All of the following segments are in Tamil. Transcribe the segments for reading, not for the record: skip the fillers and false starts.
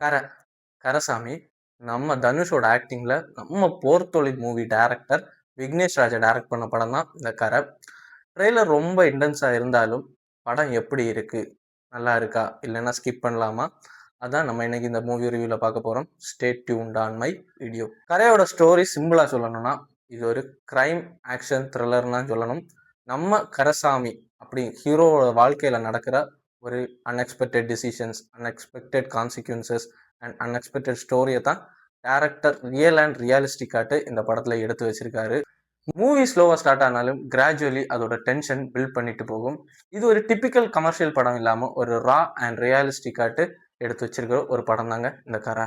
கர கரசாமி நம்ம தனுஷோட ஆக்டிங்ல நம்ம போர்த்தொழில் மூவி டைரக்டர் விக்னேஷ் ராஜா டைரக்ட் பண்ண படம் தான் இந்த கரை. ட்ரெய்லர் ரொம்ப இன்டென்ஸா இருந்தாலும் படம் எப்படி இருக்கு, நல்லா இருக்கா, இல்லைன்னா ஸ்கிப் பண்ணலாமா, அதான் நம்ம இன்னைக்கு இந்த மூவி ரிவ்யூல பார்க்க போறோம். Stay tuned on my video. கரையோட ஸ்டோரி சிம்பிளா சொல்லணும்னா இது ஒரு கிரைம் ஆக்ஷன் த்ரில்லர்னு சொல்லணும். நம்ம கரசாமி அப்படி ஹீரோவோட வாழ்க்கையில நடக்கிற ஒரு unexpected decisions, unexpected consequences and unexpected ஸ்டோரியை தான் டேரக்டர் ரியல் அண்ட் ரியலிஸ்டிக்காட்டு இந்த படத்துல எடுத்து வச்சிருக்காரு. மூவி ஸ்லோவா ஸ்டார்ட் ஆனாலும் கிராஜுவலி அதோட டென்ஷன் பில்ட் பண்ணிட்டு போகும். இது ஒரு டிபிக்கல் கமர்ஷியல் படம் இல்லாம ஒரு ரா அண்ட் ரியலிஸ்டிக்காட்டு எடுத்து வச்சிருக்கிற ஒரு படம் தாங்க இந்த கரா.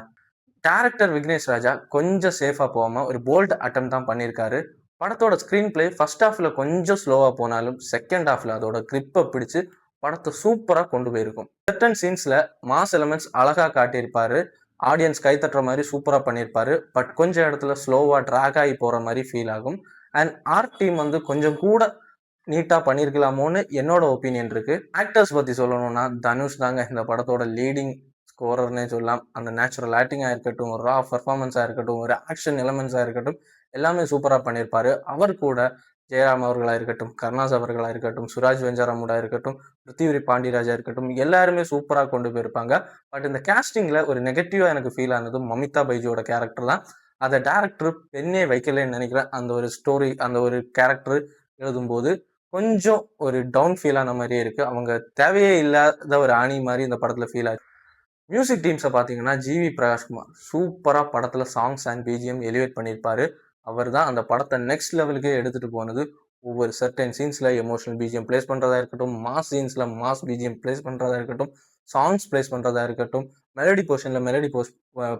டேரக்டர் விக்னேஷ் ராஜா கொஞ்சம் சேஃபா போகாம ஒரு போல்ட் அட்டம் தான் பண்ணியிருக்காரு. படத்தோட ஸ்கிரீன் பிளே ஃபர்ஸ்ட் ஹாஃப்ல கொஞ்சம் ஸ்லோவா போனாலும் செகண்ட் ஹாஃப்ல அதோட கிரிப்பை பிடிச்சு படத்தை சூப்பரா கொண்டு போயிருக்கும். சர்டன் சீன்ஸ்ல மாஸ் எலமெண்ட்ஸ் அழகா காட்டியிருப்பாரு, ஆடியன்ஸ் கைத்தட்டுற மாதிரி சூப்பரா பண்ணியிருப்பாரு. பட் கொஞ்சம் இடத்துல ஸ்லோவா ட்ராக் ஆகி போற மாதிரி ஃபீல் ஆகும். அண்ட் ஆர்ட் டீம் வந்து கொஞ்சம் கூட நீட்டா பண்ணியிருக்கலாமோன்னு என்னோட ஒப்பீனியன் இருக்கு. ஆக்டர்ஸ் பத்தி சொல்லணும்னா தனுஷ் தாங்க இந்த படத்தோட லீடிங் ஸ்கோரர்னே சொல்லலாம். அந்த நேச்சுரல் ஆக்டிங்கா இருக்கட்டும், ஒரு ரா பர்ஃபார்மன்ஸா இருக்கட்டும், ஒரு ஆக்ஷன் எலமெண்ட்ஸா இருக்கட்டும், எல்லாமே சூப்பரா பண்ணியிருப்பாரு. அவர் கூட ஜெயராம் அவர்களா இருக்கட்டும், கருணாஸ் அவர்களா இருக்கட்டும், சுராஜ் வெஞ்சாரமுடா இருக்கட்டும், பிருத்திவிரி பாண்டியராஜா இருக்கட்டும், எல்லாருமே சூப்பரா கொண்டு போயிருப்பாங்க. பட் இந்த கேஸ்டிங்ல ஒரு நெகட்டிவா எனக்கு ஃபீல் ஆனது மமிதா பைஜியோட கேரக்டர் தான். அதை டேரக்டர் பெண்ணே வைக்கலன்னு நினைக்கிறேன். அந்த ஒரு ஸ்டோரி, அந்த ஒரு கேரக்டர் எழுதும்போது கொஞ்சம் ஒரு டவுன் ஃபீல் ஆன மாதிரியே இருக்கு. அவங்க தேவையே இல்லாத ஒரு ஆணி மாதிரி இந்த படத்துல ஃபீல் ஆயிருக்கு. மியூசிக் டீம்ஸை பார்த்தீங்கன்னா ஜிவி பிரகாஷ்குமார் சூப்பராக படத்தில் சாங்ஸ் அண்ட் பிஜிஎம் எலிவேட் பண்ணியிருப்பாரு. அவர் தான் அந்த படத்தை நெக்ஸ்ட் லெவலுக்கே எடுத்துகிட்டு போனது. ஒவ்வொரு சர்டன் சீன்ஸில் எமோஷனல் பிஜிஎம் பிளேஸ் பண்ணுறதா இருக்கட்டும், மாஸ் சீன்ஸில் மாஸ் பிஜிஎம் பிளேஸ் பண்ணுறதா இருக்கட்டும், சாங்ஸ் பிளேஸ் பண்ணுறதா இருக்கட்டும், மெலடி போர்ஷனில் மெலடி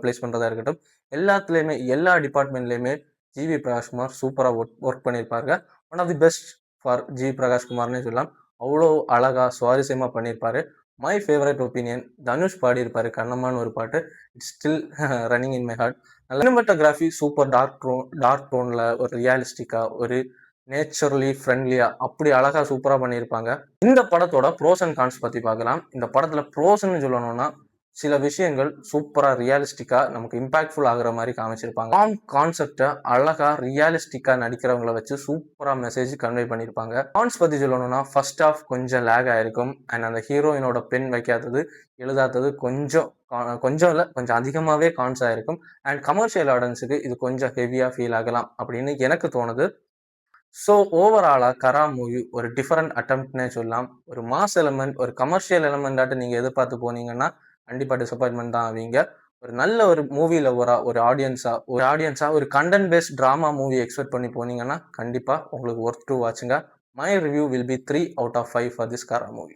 பிளேஸ் பண்ணுறதா இருக்கட்டும், எல்லாத்துலேயுமே எல்லா டிபார்ட்மெண்ட்லேயுமே ஜிவி பிரகாஷ்குமார் சூப்பராக ஒர்க் பண்ணியிருப்பாங்க. One of the best for GV பிரகாஷ்குமார்னே சொல்லலாம். அவ்வளோ அழகாக சுவாரஸ்யமாக பண்ணியிருப்பாரு. மை ஃபேவரட் ஒப்பீனியன் தனுஷ் பாடியிருப்பாரு கண்ணம்மான்னு ஒரு பாட்டு. It's still running in my heart. நல்ல சினிமாட்டோகிராஃபி சூப்பர் டார்க் டோன்ல ஒரு ரியலிஸ்டிக்கா, ஒரு நேச்சுரலி ஃப்ரெண்ட்லியா அப்படி அழகா சூப்பரா பண்ணியிருப்பாங்க. இந்த படத்தோட ப்ரோஸ் அண்ட் கான்ஸ் பத்தி பார்க்கலாம். இந்த படத்துல ப்ரோஸ்ன்னு சொல்லணும்னா சில விஷயங்கள் சூப்பரா ரியலிஸ்டிக்கா நமக்கு இம்பாக்ட்ஃபுல் ஆகுற மாதிரி காமிச்சிருப்பாங்க. கான்செப்டை அழகா ரியலிஸ்டிக்கா நடிக்கிறவங்களை வச்சு சூப்பரா மெசேஜ் கன்வே பண்ணியிருப்பாங்க. கான்ஸ் பத்தி சொல்லணும்னா ஃபர்ஸ்ட் ஆஃப் கொஞ்சம் லேக் ஆயிருக்கும். அண்ட் அந்த ஹீரோயினோட பெண் வைக்காதது, எழுதாதது கொஞ்சம் இல்லை, கொஞ்சம் அதிகமாகவே கான்ஸ் ஆயிருக்கும். அண்ட் கமர்ஷியல் ஆடியன்ஸுக்கு இது கொஞ்சம் ஹெவியா ஃபீல் ஆகலாம் அப்படின்னு எனக்கு தோணுது. ஸோ ஓவராலா கரா மூவி ஒரு டிஃபரெண்ட் அட்டம்ப்ட்னே சொல்லலாம். ஒரு மாஸ் எலமெண்ட், ஒரு கமர்ஷியல் எலமெண்டாட்டு நீங்க எதிர்பார்த்து போனீங்கன்னா கண்டிப்பா டிசப்பாயின்மெண்ட் தான் ஆவீங்க. ஒரு நல்ல ஒரு மூவி லவ்வரா, ஒரு ஆடியன்ஸா ஒரு content based drama movie expect பண்ணி போனீங்கன்னா கண்டிப்பா உங்களுக்கு ஒர்த் டு வாட்சுங்க. My review will be 3 out of 5 for this Kara movie.